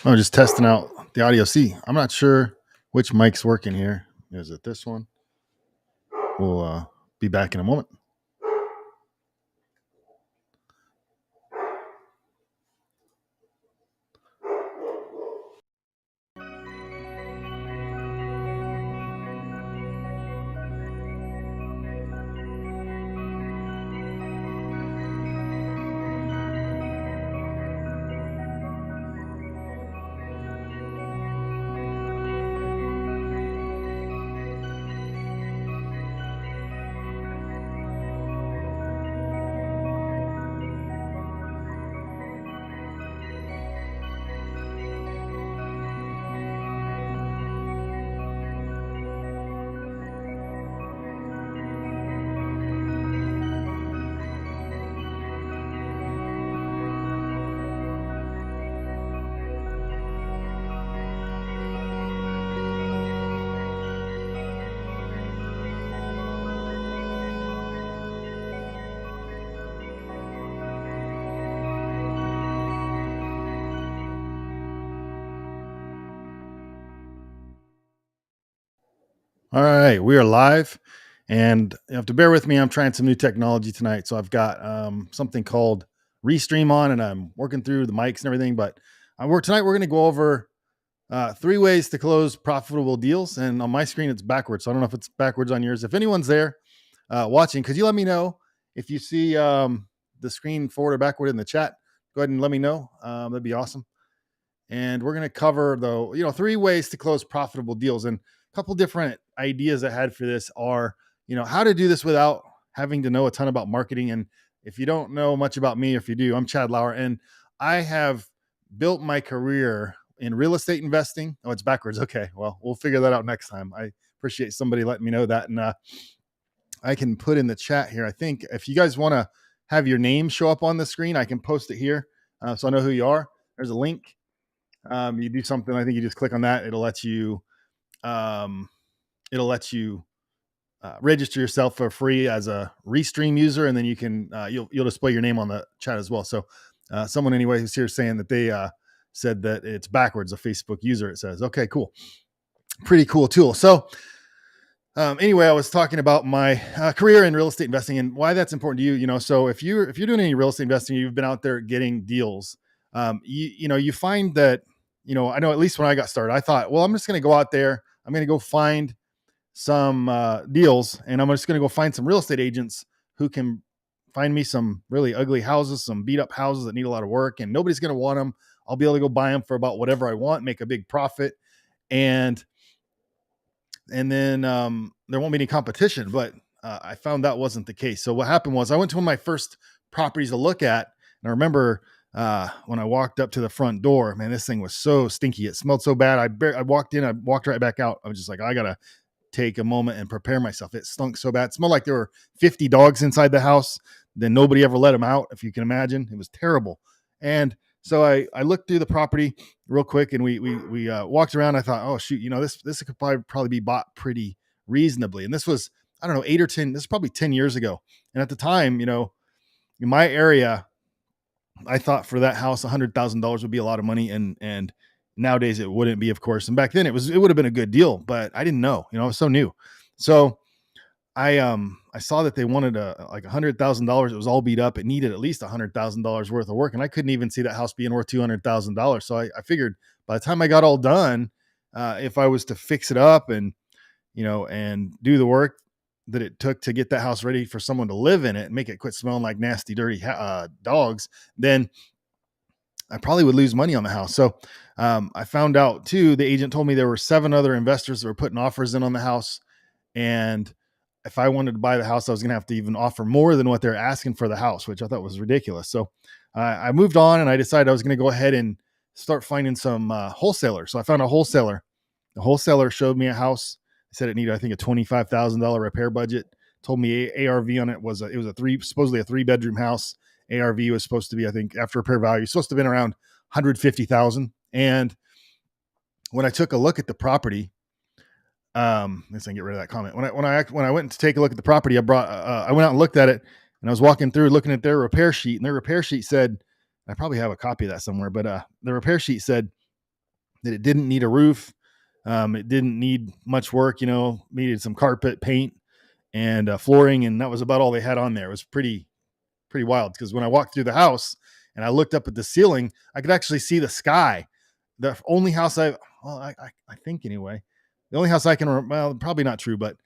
I'm just testing out the audio. See, I'm not sure which mic's working here. Is it this one? We'll be back in a moment. All right, we are live, and you have to bear with me. I'm trying some new technology tonight, so I've got something called Restream on, and I'm working through the mics and everything. But tonight. We're going to go over 3 ways to close profitable deals, and on my screen it's backwards. So I don't know if it's backwards on yours. If anyone's there watching, could you let me know if you see the screen forward or backward in the chat? Go ahead and let me know. That'd be awesome. And we're going to cover the 3 ways to close profitable deals. And a couple different ideas I had for this are how to do this without having to know a ton about marketing. And if you don't know much about me, if you do, I'm Chad Lauer, and I have built my career in real estate investing. Oh, it's backwards. Okay, well, we'll figure that out next time. I appreciate somebody letting me know that. And I can put in the chat here, I think, if you guys want to have your name show up on the screen, I can post it here so I know who you are. There's a link. You do something. I think you just click on that. It'll let you um, register yourself for free as a Restream user, and then you can you'll display your name on the chat as well. So someone anyway who's here saying that they said that it's backwards. A Facebook user, it says. Okay, cool. Pretty cool tool. So anyway, I was talking about my career in real estate investing and why that's important to you. So if you're doing any real estate investing, you've been out there getting deals. You find that I know at least when I got started, I thought, well, I'm just going to go out there. I'm going to go find some deals, and I'm just going to go find some real estate agents who can find me some really ugly houses, some beat up houses that need a lot of work, and nobody's going to want them. I'll be able to go buy them for about whatever I want, make a big profit, and then there won't be any competition. But I found that wasn't the case. So what happened was I went to one of my first properties to look at, and I remember when I walked up to the front door, man, this thing was so stinky. It smelled so bad. I walked in, I walked right back out. I was just like, I gotta take a moment and prepare myself. It stunk so bad. It smelled like there were 50 dogs inside the house. Then nobody ever let them out, if you can imagine. It was terrible. And so I looked through the property real quick, and we walked around. I thought, oh shoot, this could probably be bought pretty reasonably. And this was, I don't know, 8 or 10. This is probably 10 years ago. And at the time, in my area, I thought for that house, $100,000 would be a lot of money, and nowadays it wouldn't be, of course. And back then it would have been a good deal, but I didn't know. I was so new. So I saw that they wanted like $100,000. It was all beat up. It needed at least $100,000 worth of work, and I couldn't even see that house being worth $200,000. So I figured by the time I got all done, if I was to fix it up and and do the work that it took to get that house ready for someone to live in it and make it quit smelling like nasty, dirty dogs, then I probably would lose money on the house. So I found out too, the agent told me there were 7 other investors that were putting offers in on the house. And if I wanted to buy the house, I was going to have to even offer more than what they're asking for the house, which I thought was ridiculous. So I moved on, and I decided I was going to go ahead and start finding some wholesalers. So I found a wholesaler. The wholesaler showed me a house. He said it needed, I think, a $25,000 repair budget. Told me ARV on it was supposedly a 3-bedroom house. ARV was supposed to be, I think, after repair value, supposed to have been around 150,000. And when I took a look at the property, let's get rid of that comment. When I went to take a look at the property, I went out and looked at it, and I was walking through looking at their repair sheet, and their repair sheet said, I probably have a copy of that somewhere, but the repair sheet said that it didn't need a roof. It didn't need much work, needed some carpet, paint, and flooring, and that was about all they had on there. It was pretty wild because when I walked through the house and I looked up at the ceiling, I could actually see the sky. The only house I think anyway, the only house I can, well, probably not true, but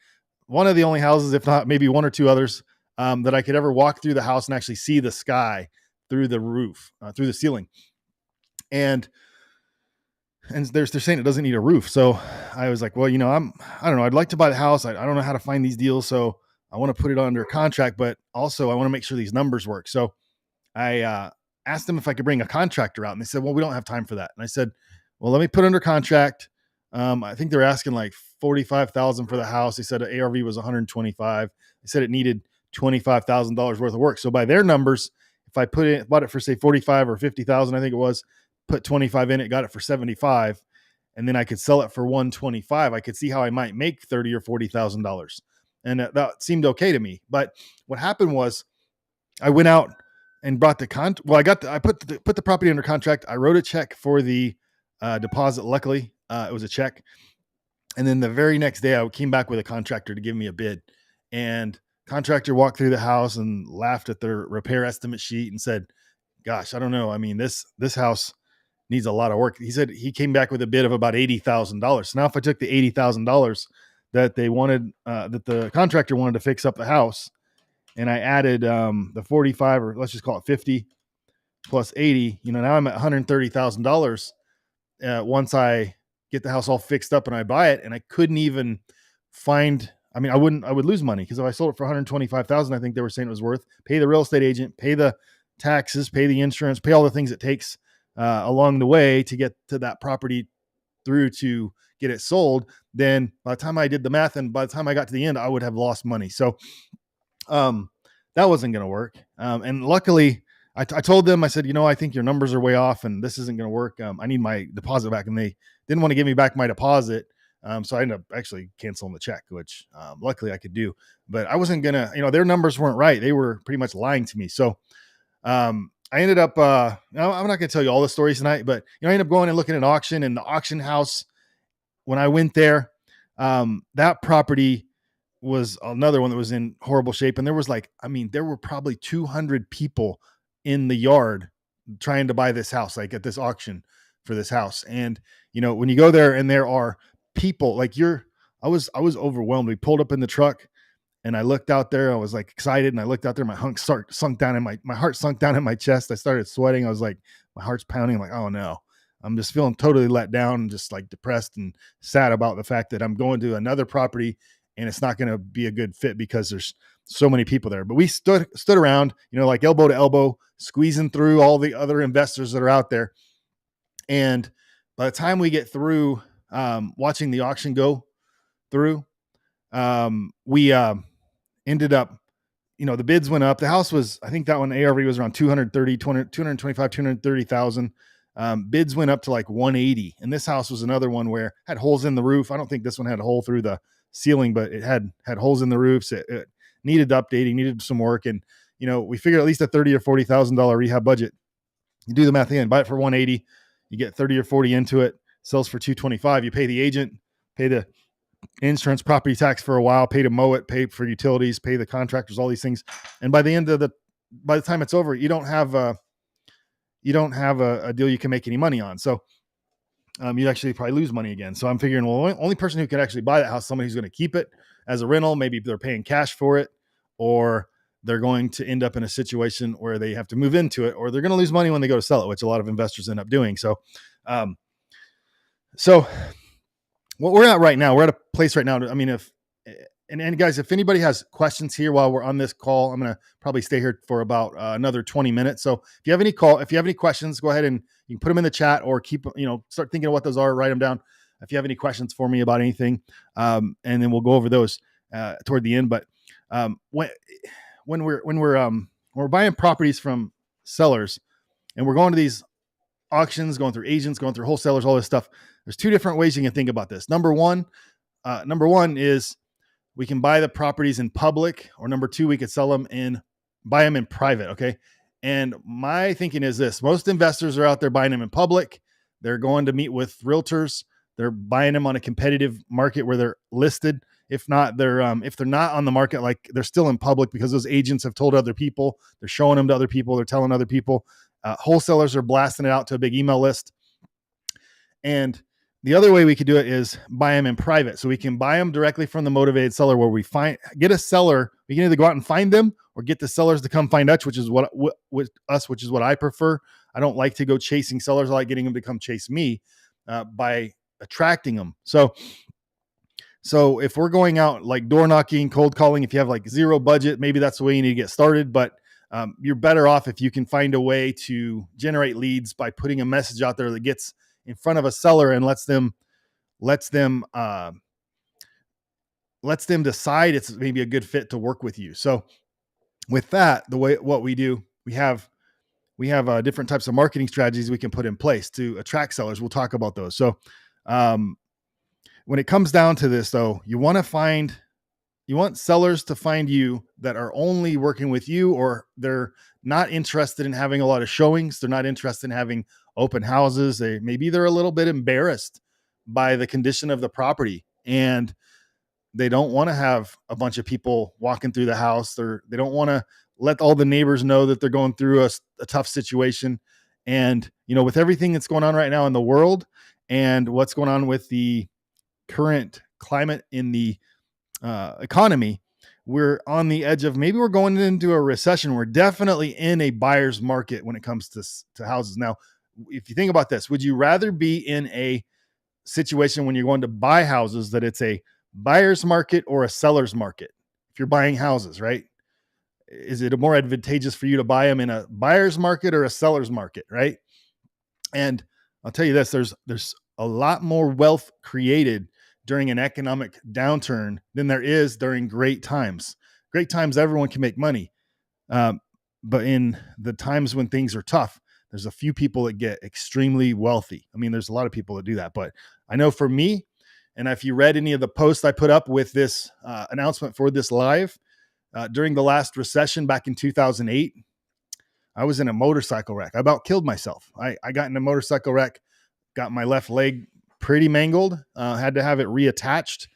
one of the only houses, if not maybe one or two others, that I could ever walk through the house and actually see the sky through the roof, through the ceiling. And they're saying it doesn't need a roof. So I was like, well, I don't know. I'd like to buy the house. I don't know how to find these deals. So I want to put it under contract, but also I want to make sure these numbers work. So I asked them if I could bring a contractor out, and they said, well, we don't have time for that. And I said, well, let me put under contract. I think they're asking like 45,000 for the house. They said the ARV was 125. They said it needed $25,000 worth of work. So by their numbers, if I bought it for say 45 or 50,000, I think it was, put 25 in it, got it for 75, and then I could sell it for 125. I could see how I might make 30 or $40,000, and that seemed okay to me. But what happened was, I went out and brought I put the property under contract. I wrote a check for the deposit. Luckily, it was a check. And then the very next day, I came back with a contractor to give me a bid. And contractor walked through the house and laughed at their repair estimate sheet and said, "Gosh, I don't know. I mean, this house needs a lot of work." He said he came back with a bid of about $80,000. So now, if I took the $80,000 that they wanted, that the contractor wanted to fix up the house, and I added the 45, or let's just call it 50 plus 80, now I'm at $130,000 once I get the house all fixed up and I buy it. And I couldn't even find, I would lose money, because if I sold it for 125,000, I think they were saying it was worth, pay the real estate agent, pay the taxes, pay the insurance, pay all the things it takes along the way to get to that property through to get it sold. Then by the time I did the math and by the time I got to the end, I would have lost money. So that wasn't going to work. And luckily I told them, I said, I think your numbers are way off and this isn't going to work. I need my deposit back. And they didn't want to give me back my deposit. So I ended up actually canceling the check, which luckily I could do, but I wasn't going to, their numbers weren't right. They were pretty much lying to me. So I ended up, I'm not going to tell you all the stories tonight, but I ended up going and looking at an auction, and the auction house, when I went there, that property was another one that was in horrible shape. And there was there were probably 200 people in the yard trying to buy this house, like at this auction for this house. And, when you go there and there are people I was overwhelmed. We pulled up in the truck and I looked out there. I was excited. And I looked out there. My heart sunk down in my chest. I started sweating. I was like, my heart's pounding. I'm like, oh no, I'm just feeling totally let down, just depressed and sad about the fact that I'm going to another property and it's not going to be a good fit because there's so many people there. But we stood around, elbow to elbow, squeezing through all the other investors that are out there. And by the time we get through watching the auction go through, we ended up, the bids went up. The house was, I think that one ARV was around 225, 230,000. Bids went up to 180. And this house was another one where had holes in the roof. I don't think this one had a hole through the ceiling, but it had holes in the roofs. It needed updating, needed some work. And, we figured at least a $30,000 or $40,000 rehab budget. You do the math again, buy it for 180, you get 30 or 40 into it, sells for 225. You pay the agent, pay the insurance, property tax for a while, pay to mow it, pay for utilities, pay the contractors, all these things. And by the time it's over, you don't have a deal you can make any money on. So you actually probably lose money again. So I'm figuring, well, only person who can actually buy that house, somebody who's going to keep it as a rental. Maybe they're paying cash for it, or they're going to end up in a situation where they have to move into it, or they're going to lose money when they go to sell it, which a lot of investors end up doing. So, so what we're at right now, we're at a place right now. And guys, if anybody has questions here while we're on this call, I'm going to probably stay here for about another 20 minutes. So if you have any questions, go ahead and you can put them in the chat, or start thinking of what those are, write them down. If you have any questions for me about anything, and then we'll go over those toward the end. But when we're buying properties from sellers and we're going to these auctions, going through agents, going through wholesalers, all this stuff, there's two different ways you can think about this. Number one is we can buy the properties in public, or number two, we could buy them in private. Okay. And my thinking is this: most investors are out there buying them in public. They're going to meet with realtors. They're buying them on a competitive market where they're listed. If not, if they're not on the market, like they're still in public because those agents have told other people. They're showing them to other people. They're telling other people. Wholesalers are blasting it out to a big email list. And the other way we could do it is buy them in private. So we can buy them directly from the motivated seller, where we get a seller. We can either go out and find them or get the sellers to come find us, which is what I prefer. I don't like to go chasing sellers. I like getting them to come chase me by attracting them. So if we're going out like door knocking, cold calling, if you have like zero budget, maybe that's the way you need to get started. But you're better off if you can find a way to generate leads by putting a message out there that gets in front of a seller and lets them decide it's maybe a good fit to work with you. So with that, what we do, we have different types of marketing strategies we can put in place to attract sellers. We'll talk about those. So when it comes down to this, though, you want sellers to find you that are only working with you, or they're not interested in having a lot of showings. They're not interested in having open houses. Maybe they're a little bit embarrassed by the condition of the property, and they don't want to have a bunch of people walking through the house. They don't want to let all the neighbors know that they're going through a tough situation. And, with everything that's going on right now in the world and what's going on with the current climate in the economy, we're on the edge of, maybe we're going into a recession. We're definitely in a buyer's market when it comes to houses. Now, if you think about this, would you rather be in a situation when you're going to buy houses that it's a buyer's market or a seller's market? If you're buying houses, right? Is it more advantageous for you to buy them in a buyer's market or a seller's market, right? And I'll tell you this, there's a lot more wealth created during an economic downturn than there is during great times. Great times, everyone can make money. But in the times when things are tough, there's a few people that get extremely wealthy. I mean, there's a lot of people that do that, but I know for me, and if you read any of the posts I put up with this announcement for this live, during the last recession back in 2008, I was in a motorcycle wreck. I about killed myself. I got in a motorcycle wreck, got my left leg pretty mangled, had to have it reattached,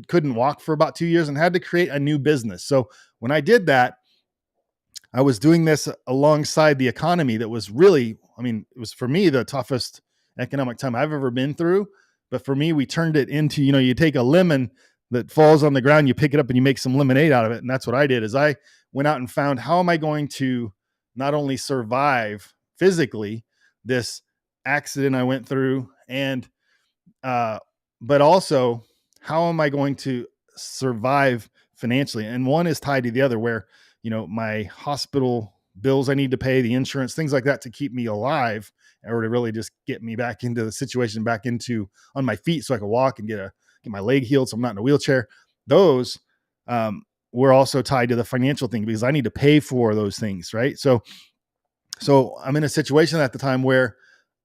couldn't walk for about 2 years, and had to create a new business. So when I did that, I was doing this alongside the economy that was really, it was for me the toughest economic time I've ever been through. But for me, we turned it into, you take a lemon that falls on the ground, you pick it up and you make some lemonade out of it. And that's what I did, is I went out and found, how am I going to not only survive physically this accident I went through, and but also how am I going to survive financially? And one is tied to the other, where my hospital bills I need to pay, the insurance, things like that, to keep me alive, or to really just get me back into the situation, back into on my feet, so I can walk and get my leg healed, so I'm not in a wheelchair. Those were also tied to the financial thing, because I need to pay for those things, right? So I'm in a situation at the time where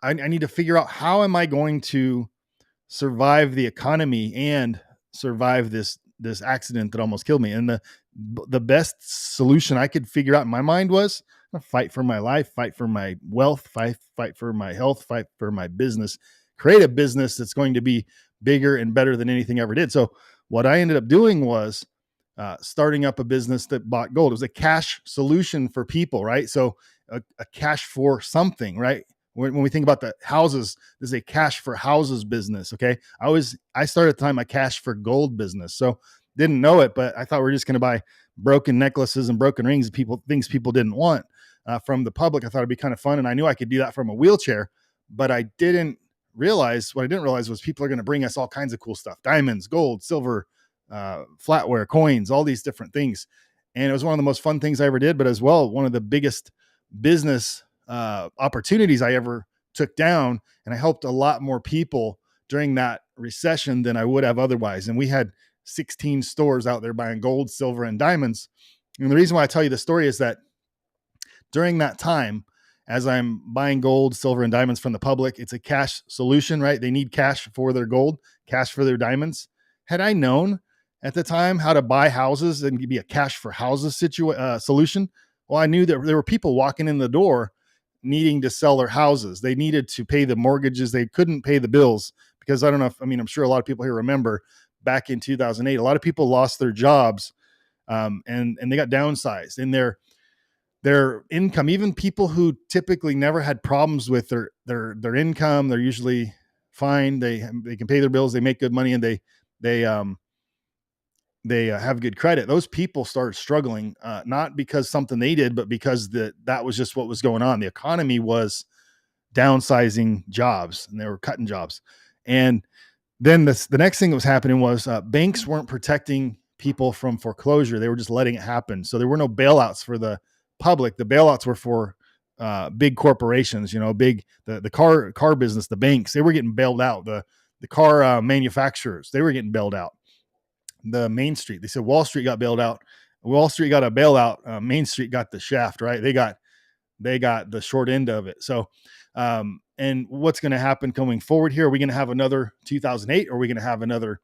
I need to figure out, how am I going to survive the economy and survive this accident that almost killed me? And the best solution I could figure out in my mind was fight for my life, fight for my wealth, fight for my health, fight for my business, create a business that's going to be bigger and better than anything I ever did. So what I ended up doing was starting up a business that bought gold. It was a cash solution for people, right? So a cash for something, right? When we think about the houses, there's a cash for houses business. Okay. I started at the time a cash for gold business. So didn't know it, but I thought we were just going to buy broken necklaces and broken rings, things people didn't want from the public. I thought it'd be kind of fun. And I knew I could do that from a wheelchair, but what I didn't realize was people are going to bring us all kinds of cool stuff: diamonds, gold, silver, flatware, coins, all these different things. And it was one of the most fun things I ever did, but as well, one of the biggest business opportunities I ever took down. And I helped a lot more people during that recession than I would have otherwise. And we had 16 stores out there buying gold, silver, and diamonds. And the reason why I tell you the story is that during that time, as I'm buying gold, silver, and diamonds from the public, it's a cash solution, right? They need cash for their gold, cash for their diamonds. Had I known at the time how to buy houses and be a cash for houses solution, well, I knew that there were people walking in the door needing to sell their houses. They needed to pay the mortgages. They couldn't pay the bills because I don't know if, I mean, I'm sure a lot of people here remember back in 2008, a lot of people lost their jobs, and they got downsized in their income. Even people who typically never had problems with their income, they're usually fine. They can pay their bills. They make good money, and they have good credit. Those people started struggling, not because something they did, but because that was just what was going on. The economy was downsizing jobs, and they were cutting jobs. And then the next thing that was happening was banks weren't protecting people from foreclosure. They were just letting it happen. So there were no bailouts for the public. The bailouts were for big corporations, the car business, the banks. They were getting bailed out. The car manufacturers, they were getting bailed out. The Main Street, they said Wall Street got bailed out. Wall Street got a bailout. Main Street got the shaft, right? They got the short end of it. So, and what's going to happen going forward here? Are we going to have another 2008, or are we going to have another,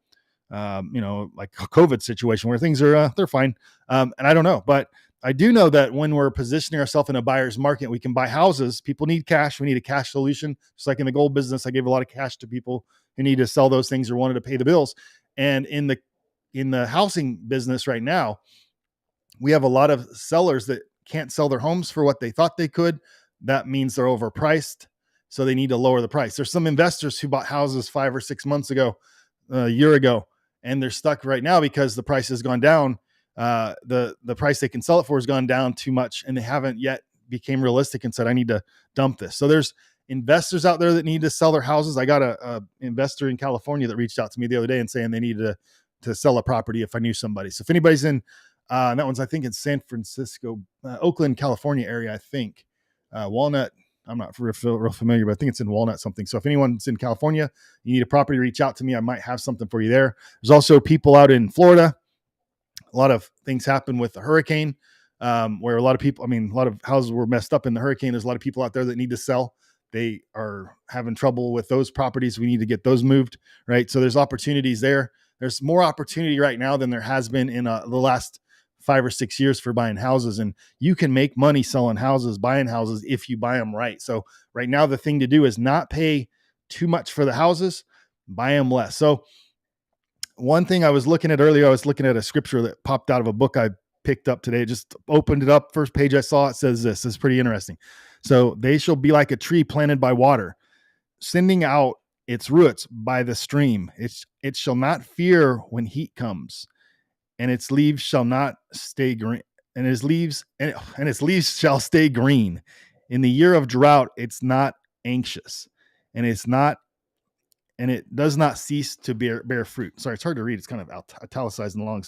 like a COVID situation where things are, they're fine. And I don't know, but I do know that when we're positioning ourselves in a buyer's market, we can buy houses. People need cash. We need a cash solution. Just like in the gold business, I gave a lot of cash to people who need to sell those things or wanted to pay the bills. And in the housing business right now, we have a lot of sellers that can't sell their homes for what they thought they could. That means they're overpriced. So they need to lower the price. There's some investors who bought houses 5 or 6 months ago, a year ago, and they're stuck right now because the price has gone down. The price they can sell it for has gone down too much, and they haven't yet became realistic and said, I need to dump this. So there's investors out there that need to sell their houses. I got a investor in California that reached out to me the other day and saying they needed to sell a property if I knew somebody. So if anybody's in, and that one's, I think, in San Francisco, Oakland, California area, I think. Walnut, I'm not real familiar, but I think it's in Walnut something. So if anyone's in California, you need a property, reach out to me. I might have something for you there. There's also people out in Florida. A lot of things happened with the hurricane, where a lot of houses were messed up in the hurricane. There's a lot of people out there that need to sell. They are having trouble with those properties. We need to get those moved, right? So there's opportunities there. There's more opportunity right now than there has been in the last 5 or 6 years for buying houses. And you can make money selling houses, buying houses, if you buy them right. So right now, the thing to do is not pay too much for the houses, buy them less. So one thing I was looking at earlier, I was looking at a scripture that popped out of a book I picked up today. Just opened it up. First page I saw, it says this is pretty interesting. So they shall be like a tree planted by water, sending out its roots by the stream. It shall not fear when heat comes, and its leaves shall not stay green, and its leaves shall stay green. In the year of drought, it's not anxious, and it does not cease to bear fruit. Sorry, it's hard to read. It's kind of italicized and long,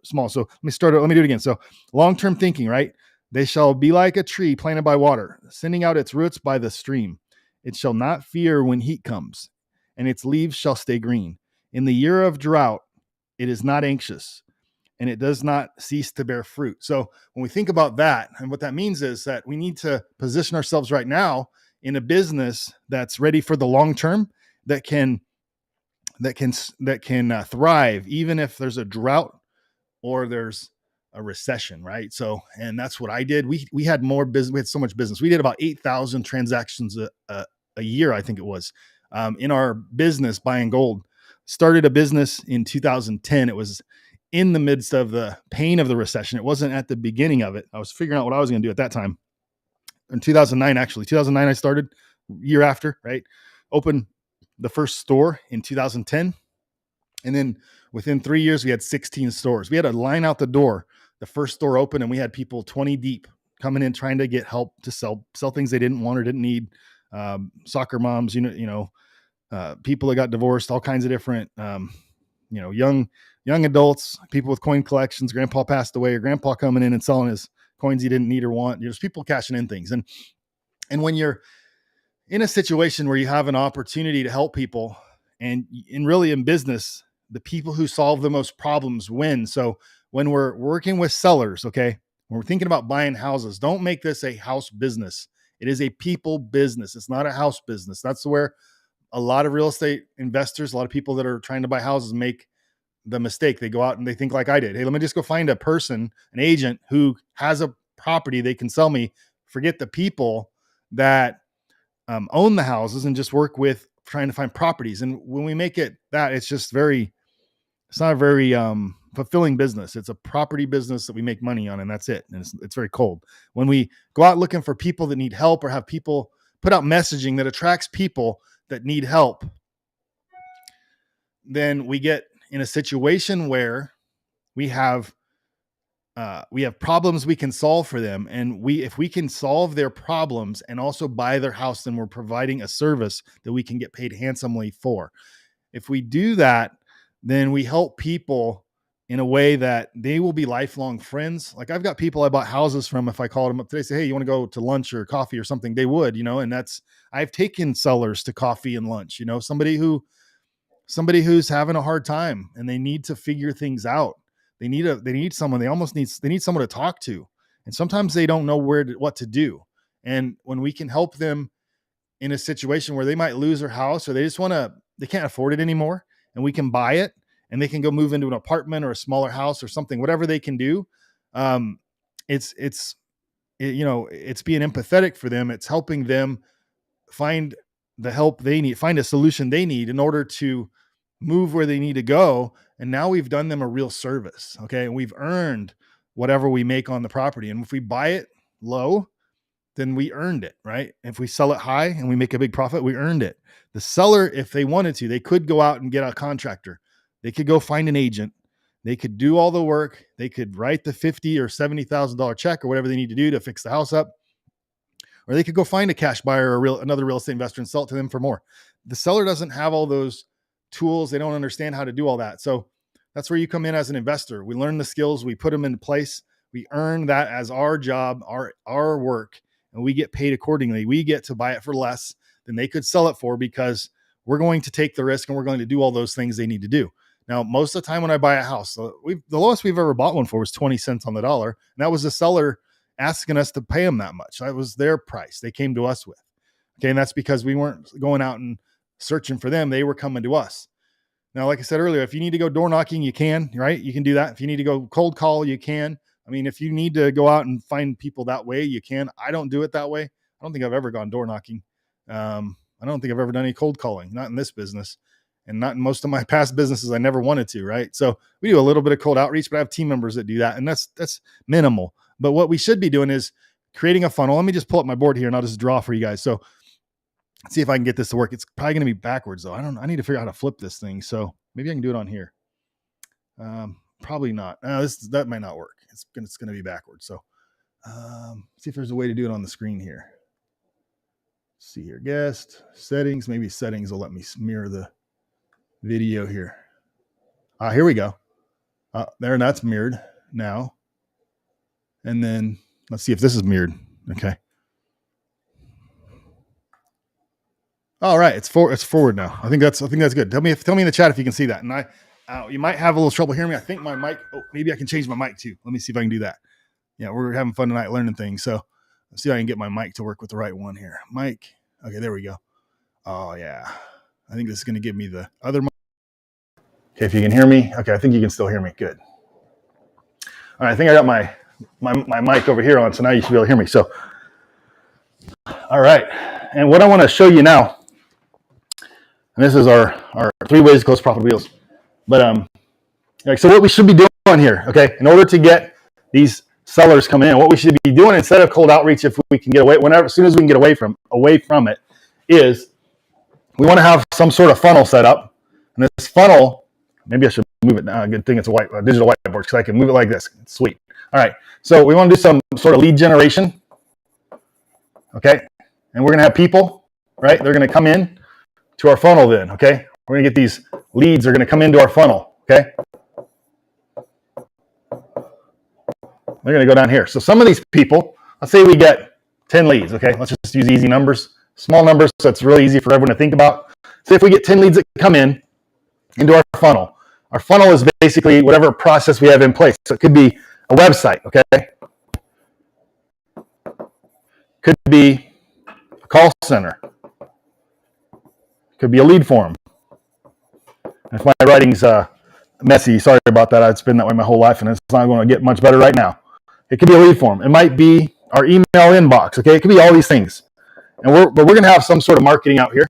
small. So let me do it again. So long-term thinking, right? They shall be like a tree planted by water, sending out its roots by the stream. It shall not fear when heat comes, and its leaves shall stay green. In the year of drought, it is not anxious, and it does not cease to bear fruit. So when we think about that, and what that means is that we need to position ourselves right now in a business that's ready for the long term, that can thrive even if there's a drought or there's a recession, right? So, and that's what I did. We had more business. We had so much business. We did about 8,000 transactions a year, I think it was, in our business buying gold. Started a business in 2010. It was in the midst of the pain of the recession. It wasn't at the beginning of it. I was figuring out what I was going to do at that time. In 2009, I started, year after, right? Opened the first store in 2010. And then within 3 years, we had 16 stores. We had a line out the door. The first store opened, and we had people 20 deep coming in trying to get help to sell things they didn't want or didn't need. Soccer moms, people that got divorced, all kinds of different, young adults, people with coin collections. Grandpa passed away, or grandpa coming in and selling his coins he didn't need or want. There's people cashing in things. And when you're in a situation where you have an opportunity to help people, and really in business, the people who solve the most problems win. So when we're working with sellers, okay, when we're thinking about buying houses, don't make this a house business. It is a people business. It's not a house business. That's where a lot of real estate investors, a lot of people that are trying to buy houses make the mistake. They go out and they think like I did. Hey, let me just go find a person, an agent who has a property they can sell me. Forget the people that own the houses and just work with trying to find properties. And when we make it that, it's not a very fulfilling business. It's a property business that we make money on, and that's it. And it's very cold. When we go out looking for people that need help or have people put out messaging that attracts people that need help, then we get in a situation where we have problems we can solve for them. And if we can solve their problems and also buy their house, then we're providing a service that we can get paid handsomely for. If we do that, then we help people in a way that they will be lifelong friends. Like I've got people I bought houses from. If I called them up today, say, hey, you want to go to lunch or coffee or something, they would, and I've taken sellers to coffee and lunch, somebody who's having a hard time and they need to figure things out. They need someone to talk to. And sometimes they don't know what to do. And when we can help them in a situation where they might lose their house or they can't afford it anymore, and we can buy it and they can go move into an apartment or a smaller house or something, whatever they can do. It's being empathetic for them. It's helping them find the help they need, find a solution they need in order to move where they need to go. And now we've done them a real service. Okay. And we've earned whatever we make on the property. And if we buy it low, then we earned it, right? If we sell it high and we make a big profit, we earned it. The seller, if they wanted to, they could go out and get a contractor. They could go find an agent. They could do all the work. They could write the $50,000 or $70,000 check or whatever they need to do to fix the house up. Or they could go find a cash buyer or another real estate investor and sell it to them for more. The seller doesn't have all those tools. They don't understand how to do all that. So that's where you come in as an investor. We learn the skills, we put them into place. We earn that as our job, our work, and we get paid accordingly. We get to buy it for less than they could sell it for because we're going to take the risk and we're going to do all those things they need to do. Now, most of the time when I buy a house, the lowest we've ever bought one for was 20 cents on the dollar. And that was the seller asking us to pay them that much. That was their price they came to us with. Okay. And that's because we weren't going out and searching for them. They were coming to us. Now, like I said earlier, if you need to go door knocking, you can, right? You can do that. If you need to go cold call, you can. I mean, if you need to go out and find people that way, you can. I don't do it that way. I don't think I've ever gone door knocking. I don't think I've ever done any cold calling, not in this business and not in most of my past businesses. I never wanted to, right? So we do a little bit of cold outreach, but I have team members that do that. And that's minimal. But what we should be doing is creating a funnel. Let me just pull up my board here and I'll just draw for you guys. So let's see if I can get this to work. It's probably going to be backwards though. I need to figure out how to flip this thing. So maybe I can do it on here. Probably not. That might not work. It's going to be backwards. So see if there's a way to do it on the screen here. Let's see here, guest settings. Maybe settings will let me mirror the video here. Here we go. There, and that's mirrored now. And then let's see if this is mirrored. Okay. All right, it's forward now. I think that's good. Tell me in the chat if you can see that. And you might have a little trouble hearing me. I think my mic. Oh, maybe I can change my mic too. Let me see if I can do that. Yeah, we're having fun tonight learning things. So let's see if I can get my mic to work with the right one here. Mic. Okay, there we go. Oh yeah, I think this is going to give me the other mic. Okay, if you can hear me. Okay, I think you can still hear me. Good. All right, I think I got my mic over here on, so now you should be able to hear me. So, all right, and what I want to show you now. And this is our 3 ways to close profitable deals. But so what we should be doing here, okay, in order to get these sellers coming in, what we should be doing instead of cold outreach, if we can get away, as soon as we can get away from it, is we want to have some sort of funnel set up. And this funnel, maybe I should move it now. Good thing it's a digital whiteboard because I can move it like this. It's sweet. All right, so we want to do some sort of lead generation, okay, and we're going to have people, right? They're going to come in to our funnel then, okay? We're going to get these leads are going to come into our funnel, okay? They're going to go down here. So some of these people, let's say we get 10 leads, okay? Let's just use easy numbers, small numbers, so it's really easy for everyone to think about. Say if we get 10 leads that come into our funnel. Our funnel is basically whatever process we have in place. So it could be a website, okay? Could be a call center. Could be a lead form. If my writing's messy, sorry about that. It's been that way my whole life, and it's not going to get much better right now. It could be a lead form. It might be our email inbox, okay? It could be all these things. but we're going to have some sort of marketing out here,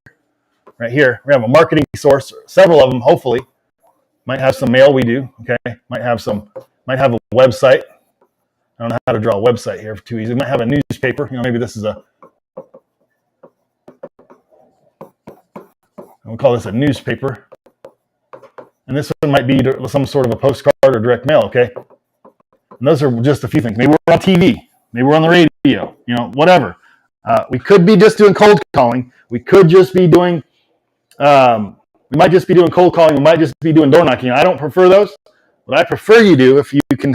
right here. We have a marketing source, several of them, hopefully. Might have some mail we do, okay? Might have a website. I don't know how to draw a website here too easy. Might have a newspaper. Maybe this is we'll call this a newspaper. And this one might be some sort of a postcard or direct mail, okay? And those are just a few things. Maybe we're on TV. Maybe we're on the radio, whatever. We could be just doing cold calling. We could just be doing, we might just be doing cold calling. We might just be doing door knocking. I don't prefer those. What I prefer you do, if you can,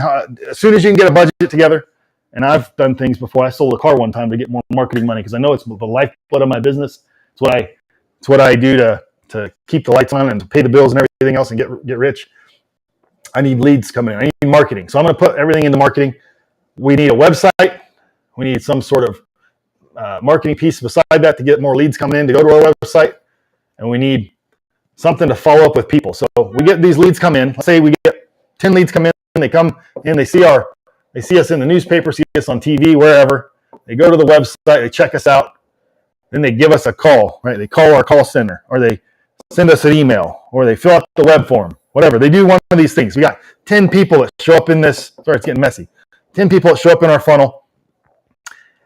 as soon as you can get a budget together, and I've done things before. I sold a car one time to get more marketing money because I know it's the lifeblood of my business. It's what I do to keep the lights on and to pay the bills and everything else and get rich. I need leads coming in. I need marketing. So I'm going to put everything into marketing. We need a website. We need some sort of marketing piece beside that to get more leads coming in to go to our website. And we need something to follow up with people. So we get these leads come in. Let's say we get 10 leads come in. They come in. They see us in the newspaper, see us on TV, wherever. They go to the website. They check us out. Then they give us a call, right? They call our call center, or they send us an email, or they fill out the web form, whatever. They do one of these things. We got 10 people that show up in this. Sorry, it's getting messy. 10 people that show up in our funnel.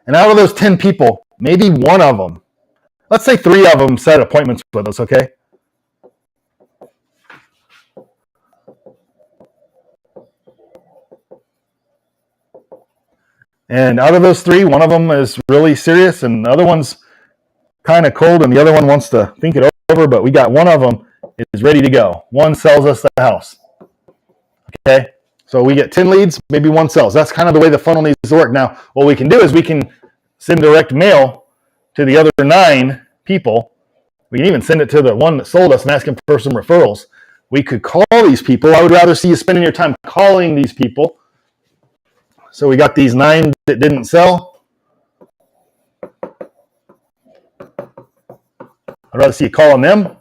And out of those 10 people, maybe one of them, let's say 3 of them set appointments with us, okay? And out of those 3, one of them is really serious and the other one's kind of cold and the other one wants to think it over, but we got one of them is ready to go. One sells us the house. Okay? So we get 10 leads, maybe one sells. That's kind of the way the funnel needs to work. Now, what we can do is we can send direct mail to the other 9 people. We can even send it to the one that sold us and ask him for some referrals. We could call these people. I would rather see you spending your time calling these people. So we got these 9 that didn't sell. I'd rather see you calling them,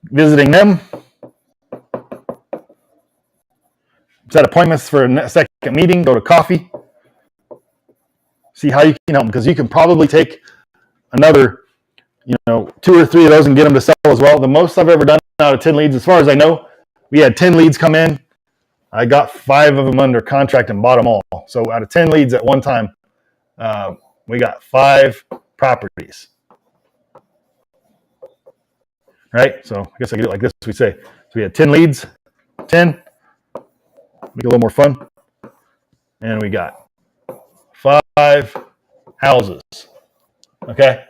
visiting them, set appointments for a second meeting, go to coffee, see how you can help them, because you can probably take another 2 or 3 of those and get them to sell as well. The most I've ever done out of 10 leads, as far as I know, we had 10 leads come in. I got 5 of them under contract and bought them all. So out of 10 leads at one time, we got 5 properties. Right? So I guess I could do it like this. We say, so we had 10 leads, 10, make it a little more fun. And we got 5 houses. Okay?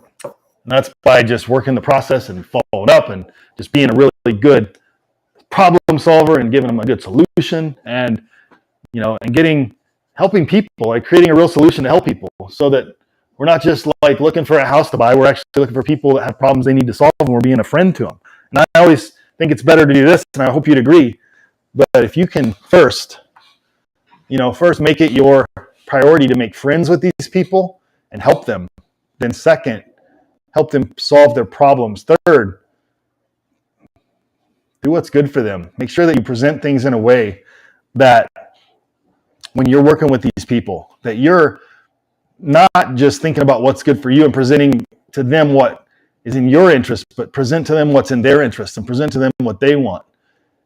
And that's by just working the process and following up and just being a really good problem solver and giving them a good solution and, and helping people, like creating a real solution to help people so that we're not just like looking for a house to buy. We're actually looking for people that have problems they need to solve and we're being a friend to them. And I always think it's better to do this, and I hope you'd agree. But if you can first make it your priority to make friends with these people and help them. Then second, help them solve their problems. Third, do what's good for them. Make sure that you present things in a way that when you're working with these people, that you're not just thinking about what's good for you and presenting to them what is in your interest, but present to them what's in their interest and present to them what they want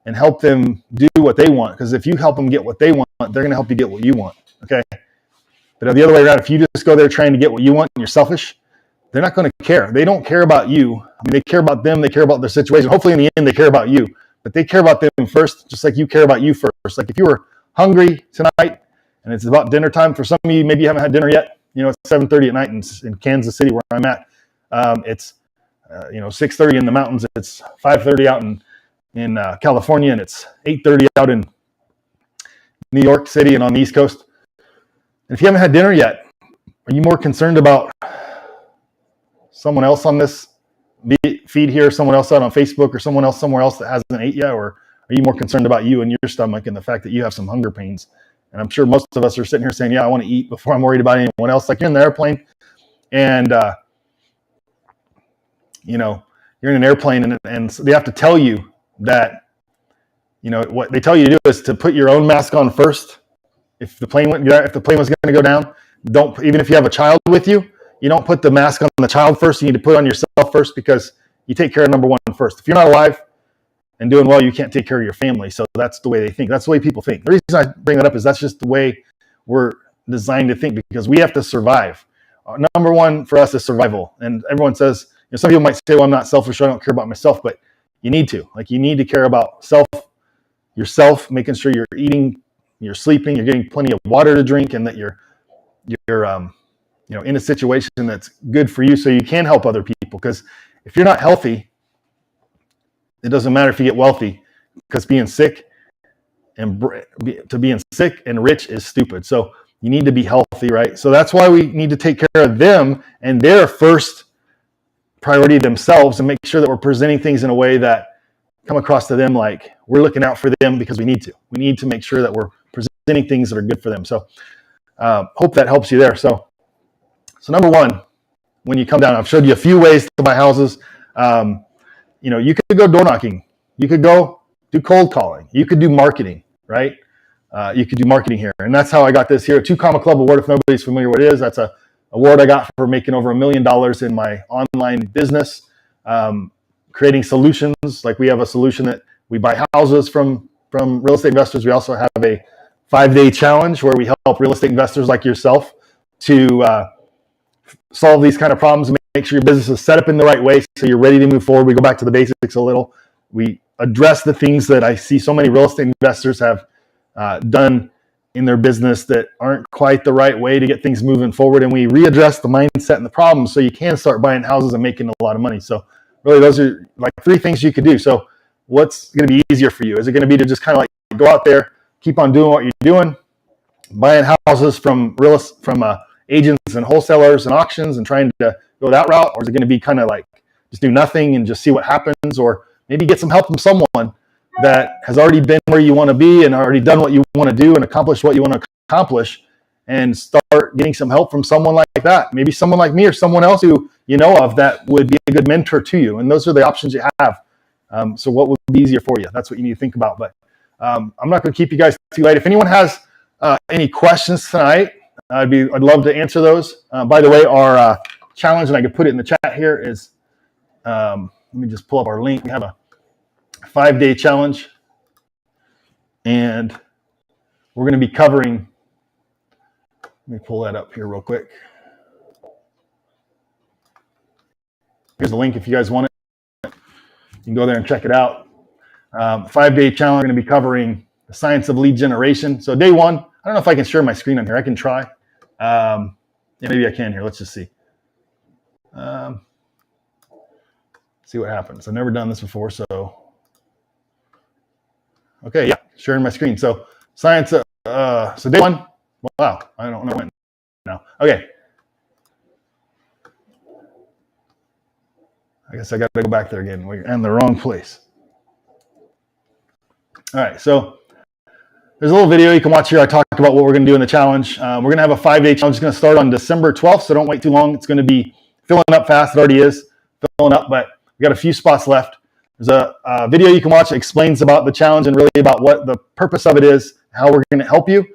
and help them do what they want. Because if you help them get what they want, they're going to help you get what you want. Okay. But the other way around, if you just go there trying to get what you want and you're selfish, they're not going to care. They don't care about you. I mean, they care about them. They care about their situation. Hopefully in the end, they care about you, but they care about them first, just like you care about you first. Like if you were hungry tonight and it's about dinner time, for some of you, maybe you haven't had dinner yet. It's 7:30 at night in Kansas City where I'm at. It's 6:30 in the mountains. It's 5:30 out in California, and it's 8:30 out in New York City and on the East Coast. And if you haven't had dinner yet, are you more concerned about someone else on this feed here, someone else out on Facebook, or someone else somewhere else that hasn't ate yet? Or are you more concerned about you and your stomach and the fact that you have some hunger pains? And I'm sure most of us are sitting here saying, yeah, I want to eat before I'm worried about anyone else. Like you're in the airplane and, you're in an airplane and they have to tell you that, what they tell you to do is to put your own mask on first. If the plane was going to go down, even if you have a child with you, you don't put the mask on the child first. You need to put it on yourself first, because you take care of number one first. If you're not alive and doing well, you can't take care of your family. So that's the way they think. That's the way people think. The reason I bring that up is that's just the way we're designed to think, because we have to survive. Number one for us is survival. And everyone says, some people might say, well, I'm not selfish, I don't care about myself, but you need to. Like, you need to care about yourself, making sure you're eating, you're sleeping, you're getting plenty of water to drink, and that you're in a situation that's good for you, so you can help other people. Because if you're not healthy, it doesn't matter if you get wealthy, because being sick and rich is stupid. So you need to be healthy, right? So that's why we need to take care of them and their first priority themselves, and make sure that we're presenting things in a way that come across to them like we're looking out for them, because we need to. We need to make sure that we're presenting things that are good for them. So hope that helps you there. So number one, when you come down, I've showed you a few ways to buy houses. You could go door knocking. You could go do cold calling. You could do marketing, right? You could do marketing here. And that's how I got this here, a 2 Comma Club award. If nobody's familiar what it is, that's a award I got for making over $1 million in my online business, creating solutions. Like, we have a solution that we buy houses from real estate investors. We also have a 5-day challenge where we help real estate investors like yourself to solve these kind of problems and make sure your business is set up in the right way so you're ready to move forward. We go back to the basics a little. We address the things that I see so many real estate investors have done in their business that aren't quite the right way to get things moving forward. And we readdress the mindset and the problems so you can start buying houses and making a lot of money. So really, those are like 3 things you could do. So what's going to be easier for you? Is it going to be to just kind of like go out there, keep on doing what you're doing, buying houses from agents and wholesalers and auctions and trying to go that route? Or is it going to be kind of like just do nothing and just see what happens? Or maybe get some help from someone that has already been where you want to be and already done what you want to do and accomplished what you want to accomplish, and start getting some help from someone like that. Maybe someone like me or someone else who you know of that would be a good mentor to you. And those are the options you have. So what would be easier for you? That's what you need to think about. But I'm not going to keep you guys too late. If anyone has any questions tonight, I'd love to answer those. By the way, our challenge, and I could put it in the chat here, is let me just pull up our link. We have a 5-day challenge, and we're going to be covering. Let me pull that up here real quick. Here's the link if you guys want it. You can go there and check it out. 5-day challenge. We're going to be covering the science of lead generation. So day 1, I don't know if I can share my screen on here. I can try. Yeah, maybe I can here. Let's just see. See what happens. I've never done this before, so. Okay, yeah, sharing my screen. So science, so day 1, wow, I don't know when now. Okay. I guess I got to go back there again. We're in the wrong place. All right, so there's a little video you can watch here. I talked about what we're going to do in the challenge. We're going to have a 5-day challenge. It's going to start on December 12th, so don't wait too long. It's going to be filling up fast. It already is filling up, but we got a few spots left. There's a video you can watch that explains about the challenge and really about what the purpose of it is, how we're going to help you.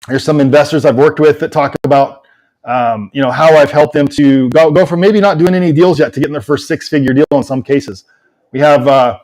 There's some investors I've worked with that talk about how I've helped them to go from maybe not doing any deals yet to getting their first 6-figure deal in some cases. We have a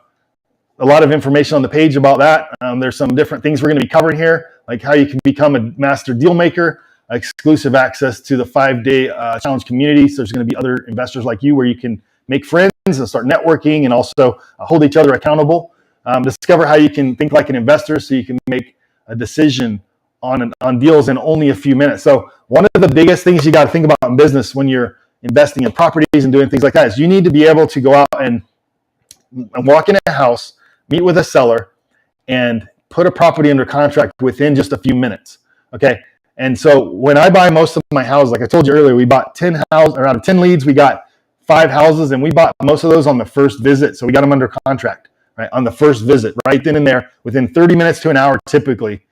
lot of information on the page about that. There's some different things we're going to be covering here, like how you can become a master deal maker, exclusive access to the 5-day challenge community. So there's going to be other investors like you where you can make friends and start networking, and also hold each other accountable. Discover how you can think like an investor so you can make a decision on deals in only a few minutes. So one of the biggest things you got to think about in business when you're investing in properties and doing things like that is you need to be able to go out and walk in a house, meet with a seller, and put a property under contract within just a few minutes. Okay. And so when I buy most of my houses, like I told you earlier, we bought 10 houses, or out of 10 leads, we got 5 houses, and we bought most of those on the first visit. So we got them under contract, right? On the first visit, right then and there, within 30 minutes to an hour, typically,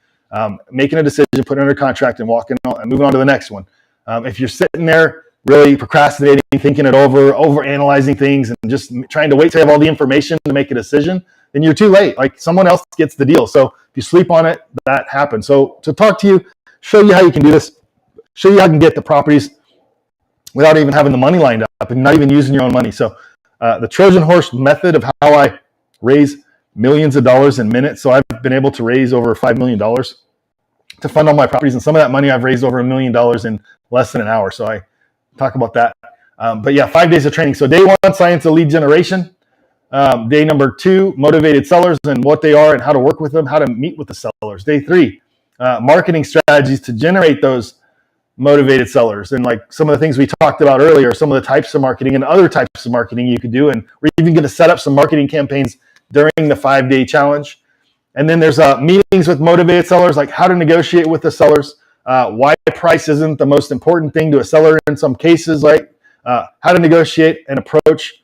making a decision, putting it under contract, and walking on and moving on to the next one. If you're sitting there really procrastinating, thinking it over analyzing things, and just trying to wait to have all the information to make a decision, then you're too late. Like, someone else gets the deal. So if you sleep on it, that happens. So to talk to you, show you how you can do this, show you how you can get the properties without even having the money lined up and not even using your own money. So the Trojan horse method of how I raise millions of dollars in minutes. So I've been able to raise over $5 million to fund all my properties. And some of that money I've raised over $1 million in less than an hour. So I talk about that. But yeah, 5 days of training. So day one, science of lead generation. Day number two, motivated sellers and what they are and how to work with them, how to meet with the sellers. Day three, marketing strategies to generate those motivated sellers. And like some of the things we talked about earlier, some of the types of marketing and other types of marketing you could do. And we're even going to set up some marketing campaigns during the 5-day challenge. And then there's meetings with motivated sellers, like how to negotiate with the sellers, why price isn't the most important thing to a seller in some cases, like how to negotiate and approach,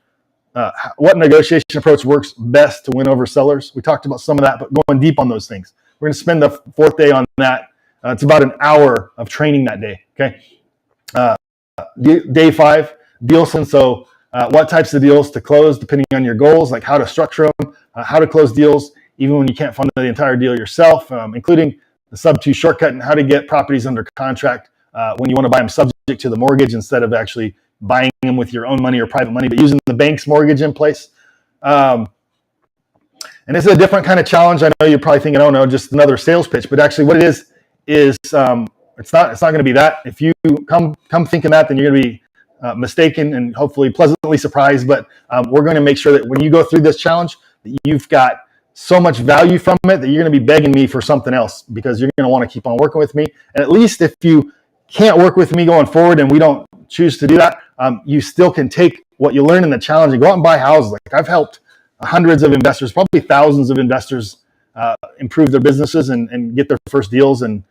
what negotiation approach works best to win over sellers. We talked about some of that, but going deep on those things. We're going to spend the 4th day on that. It's about an hour of training that day. Okay. Day 5, deals. And so what types of deals to close depending on your goals, like how to structure them, how to close deals, even when you can't fund the entire deal yourself, including the sub-2 shortcut and how to get properties under contract when you want to buy them subject to the mortgage instead of actually buying them with your own money or private money, but using the bank's mortgage in place. And this is a different kind of challenge. I know you're probably thinking, oh no, just another sales pitch, but actually what it is it's not going to be that. If you come thinking that, then you're going to be mistaken and hopefully pleasantly surprised. But we're going to make sure that when you go through this challenge, that you've got so much value from it that you're going to be begging me for something else because you're going to want to keep on working with me. And at least if you can't work with me going forward and we don't choose to do that, you still can take what you learn in the challenge and go out and buy houses. Like I've helped hundreds of investors, probably thousands of investors improve their businesses and get their first deals and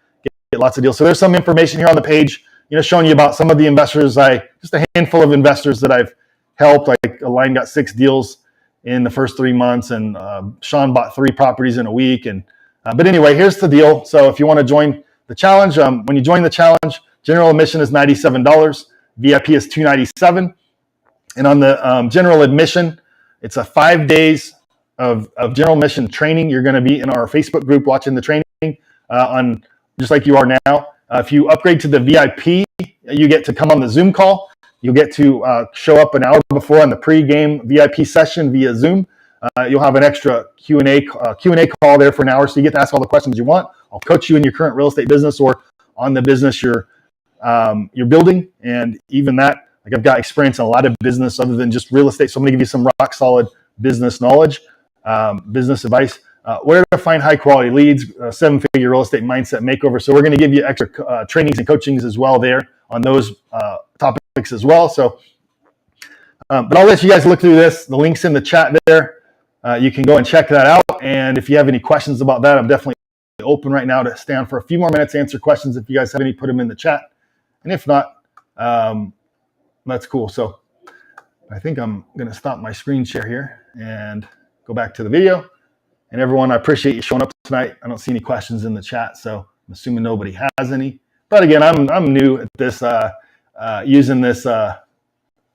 get lots of deals. So there's some information here on the page, showing you about some of the investors. Just a handful of investors that I've helped. Like Align got 6 deals in the first 3 months, and Sean bought 3 properties in a week. And but anyway, here's the deal. So if you want to join the challenge, when you join the challenge, general admission is $97, VIP is $297, and on the general admission, it's a 5 days of general admission training. You're going to be in our Facebook group watching the training on just like you are now. If you upgrade to the VIP, you get to come on the Zoom call. You'll get to show up an hour before on the pre-game VIP session via Zoom. You'll have an extra Q&A call there for an hour, so you get to ask all the questions you want. I'll coach you in your current real estate business or on the business you're building, and even that, like I've got experience in a lot of business other than just real estate, so I'm going to give you some rock solid business knowledge, business advice. Where to find high quality leads, 7-figure real estate mindset makeover. So we're going to give you extra trainings and coachings as well there on those topics as well. So, but I'll let you guys look through this. The link's in the chat there. You can go and check that out. And if you have any questions about that, I'm definitely open right now to stay on for a few more minutes, answer questions. If you guys have any, put them in the chat. And if not, that's cool. So I think I'm going to stop my screen share here and go back to the video. And everyone, I appreciate you showing up tonight. I don't see any questions in the chat, so I'm assuming nobody has any. But again, I'm new at this, using this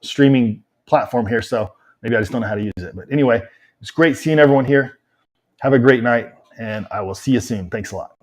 streaming platform here, so maybe I just don't know how to use it. But anyway, it's great seeing everyone here. Have a great night, and I will see you soon. Thanks a lot.